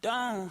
down.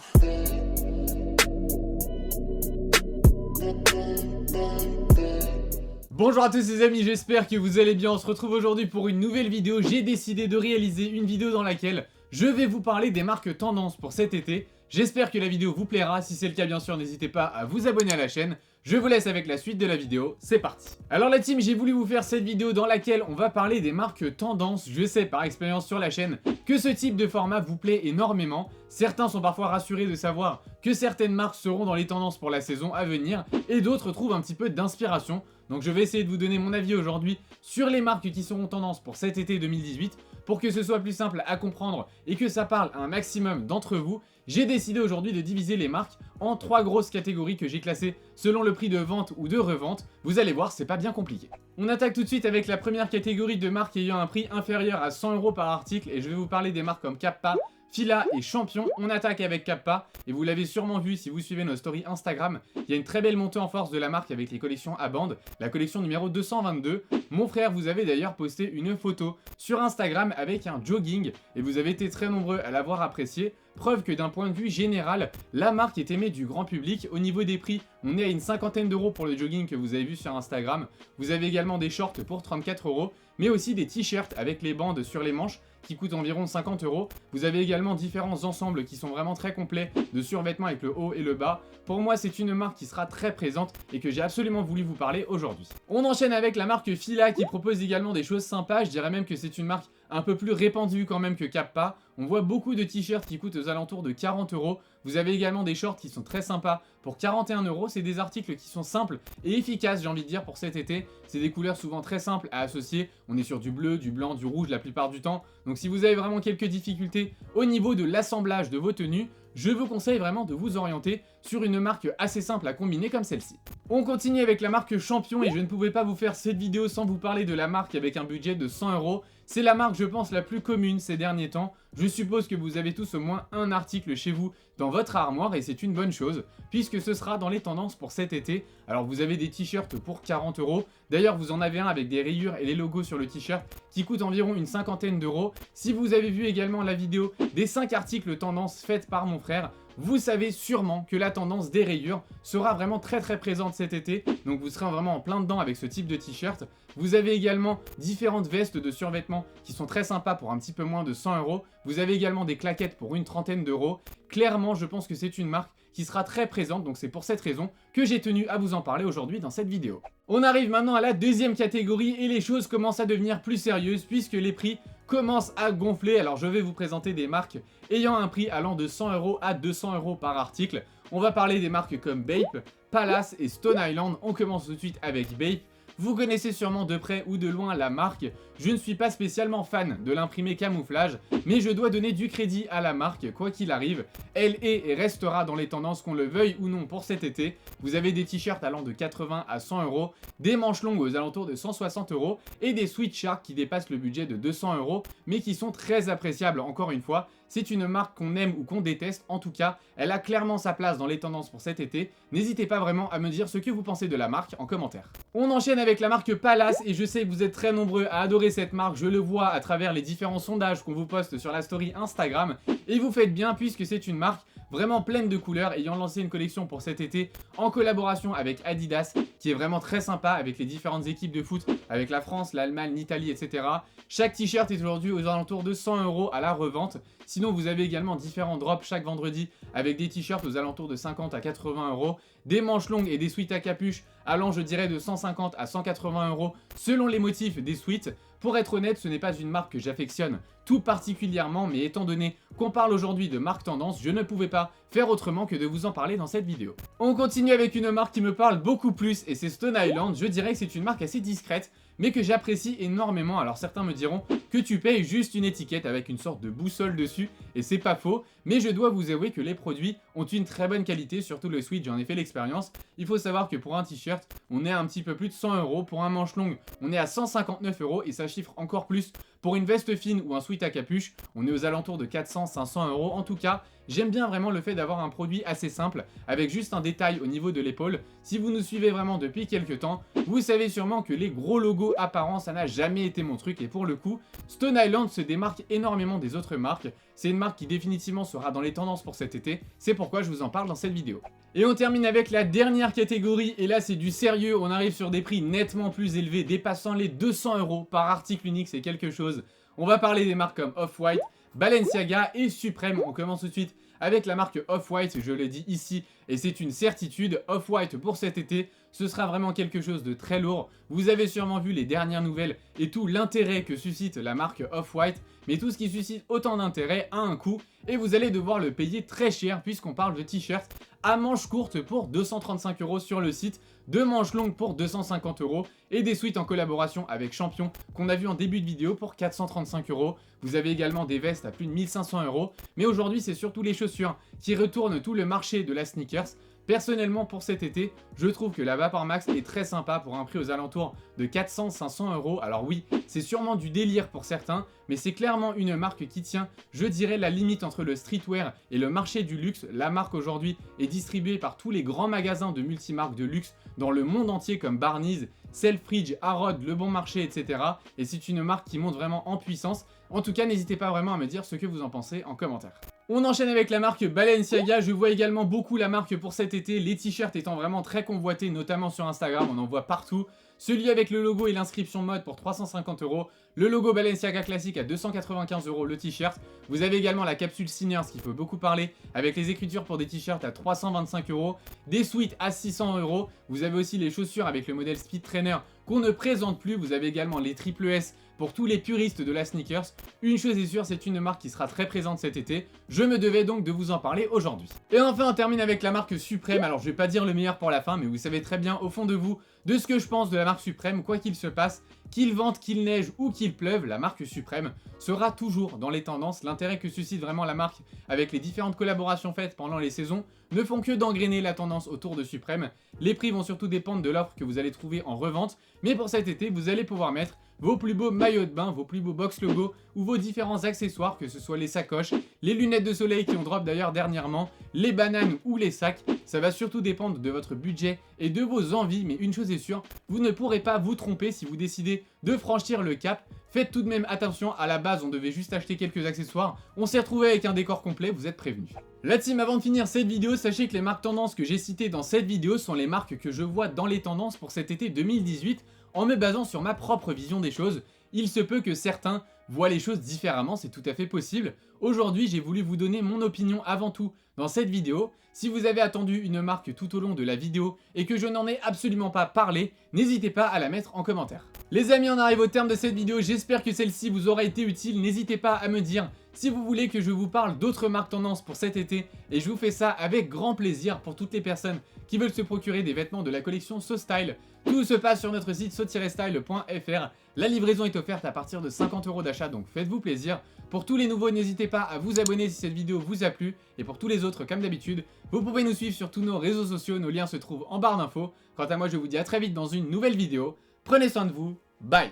Bonjour à tous les amis, j'espère que vous allez bien. On se retrouve aujourd'hui pour une nouvelle vidéo. J'ai décidé de réaliser une vidéo dans laquelle je vais vous parler des marques tendances pour cet été. J'espère que la vidéo vous plaira. Si c'est le cas, bien sûr, n'hésitez pas à vous abonner à la chaîne. Je vous laisse avec la suite de la vidéo, c'est parti. Alors la team, j'ai voulu vous faire cette vidéo dans laquelle on va parler des marques tendances. Je sais par expérience sur la chaîne que ce type de format vous plaît énormément. Certains sont parfois rassurés de savoir que certaines marques seront dans les tendances pour la saison à venir et d'autres trouvent un petit peu d'inspiration. Donc je vais essayer de vous donner mon avis aujourd'hui sur les marques qui seront tendances pour cet été 2018. Pour que ce soit plus simple à comprendre et que ça parle à un maximum d'entre vous, j'ai décidé aujourd'hui de diviser les marques en 3 grosses catégories que j'ai classées selon le prix de vente ou de revente. Vous allez voir, c'est pas bien compliqué. On attaque tout de suite avec la première catégorie de marques ayant un prix inférieur à 100 € par article et je vais vous parler des marques comme Kappa, Fila et Champion. On attaque avec Kappa et vous l'avez sûrement vu si vous suivez nos stories Instagram, il y a une très belle montée en force de la marque avec les collections à bande, la collection numéro 222. Mon frère vous avez d'ailleurs posté une photo sur Instagram avec un jogging et vous avez été très nombreux à l'avoir apprécié. Preuve que d'un point de vue général, la marque est aimée du grand public. Au niveau des prix, on est à une cinquantaine d'euros pour le jogging que vous avez vu sur Instagram. Vous avez également des shorts pour 34 €, mais aussi des t-shirts avec les bandes sur les manches qui coûtent environ 50 €. Vous avez également différents ensembles qui sont vraiment très complets de survêtements avec le haut et le bas. Pour moi, c'est une marque qui sera très présente et que j'ai absolument voulu vous parler aujourd'hui. On enchaîne avec la marque Fila qui propose également des choses sympas. Je dirais même que c'est une marque un peu plus répandue quand même que Kappa. On voit beaucoup de t-shirts qui coûtent aux alentours de 40 €. Vous avez également des shorts qui sont très sympas pour 41 €. C'est des articles qui sont simples et efficaces, j'ai envie de dire, pour cet été. C'est des couleurs souvent très simples à associer. On est sur du bleu, du blanc, du rouge la plupart du temps. Donc si vous avez vraiment quelques difficultés au niveau de l'assemblage de vos tenues, je vous conseille vraiment de vous orienter sur une marque assez simple à combiner comme celle-ci. On continue avec la marque Champion et je ne pouvais pas vous faire cette vidéo sans vous parler de la marque avec un budget de 100 €. C'est la marque, je pense, la plus commune ces derniers temps. Je suppose que vous avez tous au moins un article chez vous dans votre armoire et c'est une bonne chose puisque ce sera dans les tendances pour cet été. Alors vous avez des t-shirts pour 40 €. D'ailleurs, vous en avez un avec des rayures et les logos sur le t-shirt qui coûte environ une cinquantaine d'euros. Si vous avez vu également la vidéo des 5 articles tendances faites par mon frère, vous savez sûrement que la tendance des rayures sera vraiment très présente cet été. Donc vous serez vraiment en plein dedans avec ce type de t-shirt. Vous avez également différentes vestes de survêtements qui sont très sympas pour un petit peu moins de 100 €. Vous avez également des claquettes pour une trentaine d'euros. Clairement, je pense que c'est une marque qui sera très présente, donc c'est pour cette raison que j'ai tenu à vous en parler aujourd'hui dans cette vidéo. On arrive maintenant à la deuxième catégorie et les choses commencent à devenir plus sérieuses puisque les prix commencent à gonfler. Alors je vais vous présenter des marques ayant un prix allant de 100 € à 200 € par article. On va parler des marques comme Bape, Palace et Stone Island. On commence tout de suite avec Bape. Vous connaissez sûrement de près ou de loin la marque. Je ne suis pas spécialement fan de l'imprimé camouflage, mais je dois donner du crédit à la marque, quoi qu'il arrive. Elle est et restera dans les tendances qu'on le veuille ou non pour cet été. Vous avez des t-shirts allant de 80 à 100 €, des manches longues aux alentours de 160 € et des sweatshirts qui dépassent le budget de 200 €, mais qui sont très appréciables encore une fois. C'est une marque qu'on aime ou qu'on déteste, en tout cas, elle a clairement sa place dans les tendances pour cet été. N'hésitez pas vraiment à me dire ce que vous pensez de la marque en commentaire. On enchaîne avec la marque Palace et je sais que vous êtes très nombreux à adorer cette marque, je le vois à travers les différents sondages qu'on vous poste sur la story Instagram. Et vous faites bien puisque c'est une marque vraiment pleine de couleurs, ayant lancé une collection pour cet été en collaboration avec Adidas qui est vraiment très sympa avec les différentes équipes de foot, avec la France, l'Allemagne, l'Italie, etc. Chaque t-shirt est aujourd'hui aux alentours de 100 € à la revente. Sinon vous avez également différents drops chaque vendredi avec des t-shirts aux alentours de 50 à 80 €, des manches longues et des sweats à capuche allant je dirais de 150 à 180 € selon les motifs des sweats. Pour être honnête, ce n'est pas une marque que j'affectionne tout particulièrement, mais étant donné qu'on parle aujourd'hui de marque tendance, je ne pouvais pas faire autrement que de vous en parler dans cette vidéo. On continue avec une marque qui me parle beaucoup plus et c'est Stone Island. Je dirais que c'est une marque assez discrète mais que j'apprécie énormément. Alors certains me diront que tu payes juste une étiquette avec une sorte de boussole dessus et c'est pas faux, mais je dois vous avouer que les produits ont une très bonne qualité, surtout le sweat, j'en ai fait l'expérience. Il faut savoir que pour un t-shirt, on est à un petit peu plus de 100 €, pour un manche longue, on est à 159 € et ça chiffre encore plus pour une veste fine ou un sweat à capuche, on est aux alentours de 400-500 €. En tout cas, j'aime bien vraiment le fait d'avoir un produit assez simple, avec juste un détail au niveau de l'épaule. Si vous nous suivez vraiment depuis quelques temps, vous savez sûrement que les gros logos apparents, ça n'a jamais été mon truc. Et pour le coup, Stone Island se démarque énormément des autres marques, c'est une marque qui définitivement sera dans les tendances pour cet été, c'est pourquoi je vous en parle dans cette vidéo. Et on termine avec la dernière catégorie, et là c'est du sérieux, on arrive sur des prix nettement plus élevés, dépassant les 200 € par article unique, c'est quelque chose. On va parler des marques comme Off-White, Balenciaga et Supreme. On commence tout de suite avec la marque Off-White, je le dis ici, et c'est une certitude, Off-White pour cet été, ce sera vraiment quelque chose de très lourd. Vous avez sûrement vu les dernières nouvelles et tout l'intérêt que suscite la marque Off-White, mais tout ce qui suscite autant d'intérêt a un coût, et vous allez devoir le payer très cher puisqu'on parle de t-shirts à manches courtes pour 235 € sur le site, de manches longues pour 250 € et des suites en collaboration avec Champion qu'on a vu en début de vidéo pour 435 €. Vous avez également des vestes à plus de 1500 €, mais aujourd'hui c'est surtout les chaussures qui retournent tout le marché de la sneakers. Personnellement pour cet été, je trouve que la Vapor Max est très sympa pour un prix aux alentours de 400-500 €. Alors oui, c'est sûrement du délire pour certains, mais c'est clairement une marque qui tient, je dirais, la limite entre le streetwear et le marché du luxe. La marque aujourd'hui est distribuée par tous les grands magasins de multimarques de luxe dans le monde entier comme Barneys, Selfridges, Harrods, Le Bon Marché, etc. Et c'est une marque qui monte vraiment en puissance. En tout cas, n'hésitez pas vraiment à me dire ce que vous en pensez en commentaire. On enchaîne avec la marque Balenciaga, je vois également beaucoup la marque pour cet été, les t-shirts étant vraiment très convoités, notamment sur Instagram, on en voit partout. Celui avec le logo et l'inscription mode pour 350 €, le logo Balenciaga classique à 295 € le t-shirt. Vous avez également la capsule Sinners qui fait beaucoup parler, avec les écritures pour des t-shirts à 325 €, des suites à 600 €. Vous avez aussi les chaussures avec le modèle Speed Trainer qu'on ne présente plus. Vous avez également les triple S pour tous les puristes de la sneakers. Une chose est sûre, c'est une marque qui sera très présente cet été. Je me devais donc de vous en parler aujourd'hui. Et enfin, on termine avec la marque Supreme. Alors, je vais pas dire le meilleur pour la fin, mais vous savez très bien au fond de vous de ce que je pense de la marque Supreme, quoi qu'il se passe, qu'il vente, qu'il neige ou qu'il pleuve, la marque Supreme sera toujours dans les tendances. L'intérêt que suscite vraiment la marque avec les différentes collaborations faites pendant les saisons ne font que d'engrainer la tendance autour de Supreme. Les prix vont surtout dépendre de l'offre que vous allez trouver en revente, mais pour cet été, vous allez pouvoir mettre vos plus beaux maillots de bain, vos plus beaux box logo ou vos différents accessoires, que ce soit les sacoches, les lunettes de soleil qui ont drop d'ailleurs dernièrement, les bananes ou les sacs. Ça va surtout dépendre de votre budget et de vos envies, mais une chose est sûre, vous ne pourrez pas vous tromper si vous décidez de franchir le cap. Faites tout de même attention, à la base on devait juste acheter quelques accessoires, on s'est retrouvé avec un décor complet, vous êtes prévenus. La team, avant de finir cette vidéo, sachez que les marques tendances que j'ai citées dans cette vidéo sont les marques que je vois dans les tendances pour cet été 2018 en me basant sur ma propre vision des choses. Il se peut que certains voient les choses différemment, c'est tout à fait possible. Aujourd'hui, j'ai voulu vous donner mon opinion avant tout dans cette vidéo. Si vous avez attendu une marque tout au long de la vidéo et que je n'en ai absolument pas parlé, n'hésitez pas à la mettre en commentaire. Les amis, on arrive au terme de cette vidéo, j'espère que celle-ci vous aura été utile. N'hésitez pas à me dire si vous voulez que je vous parle d'autres marques tendances pour cet été, et je vous fais ça avec grand plaisir pour toutes les personnes qui veulent se procurer des vêtements de la collection SoStyle. Tout se passe sur notre site so-style.fr. La livraison est offerte à partir de 50 € d'achat, donc faites-vous plaisir. Pour tous les nouveaux, n'hésitez pas à vous abonner si cette vidéo vous a plu, et pour tous les autres, comme d'habitude, vous pouvez nous suivre sur tous nos réseaux sociaux, nos liens se trouvent en barre d'infos. Quant à moi, je vous dis à très vite dans une nouvelle vidéo. Prenez soin de vous, bye!